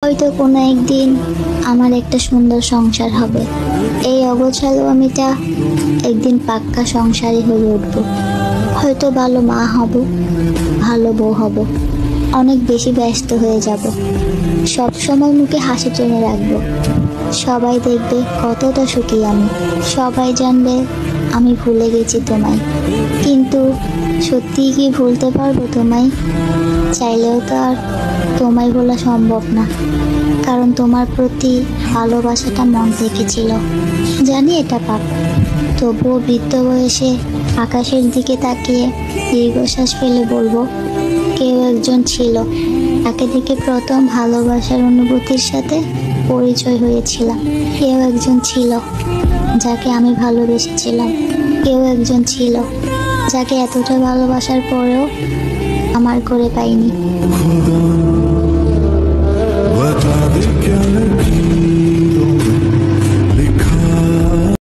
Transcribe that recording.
হয়তো কোনো একদিন আমার একটা সুন্দর সংসার হবে। এই অগোছালো আমিটা একদিন পাক্কা সংসারী হয়ে উঠব। হয়তো ভালো মা হব, ভালো বউ হব, অনেক বেশি ব্যস্ত হয়ে যাব। সব সময় মুখে হাসি টেনে রাখবো। সবাই দেখবে কতটা সুখী আমি। সবাই জানবে আমি ভুলে গেছি তোমায়। কিন্তু সত্যিই কি ভুলতে পারবো তোমায়? চাইলেও তো আর তোমায় ভোলা সম্ভব না, কারণ তোমার প্রতি ভালোবাসাটা মন থেকে ছিল। জানি এটা পাপ, তবুও বৃদ্ধ বয়সে আকাশের দিকে তাকিয়ে দীর্ঘশ্বাস ফেলে বলবো, কেউ একজন ছিল, তাকে দেখে প্রথম ভালোবাসার অনুভূতির সাথে পরিচয় হয়েছিলাম। কেউ একজন ছিল যাকে আমি ভালোবেসেছিলাম। কেউ একজন ছিল যাকে এতটা ভালোবাসার পরেও আমার করে পাইনি।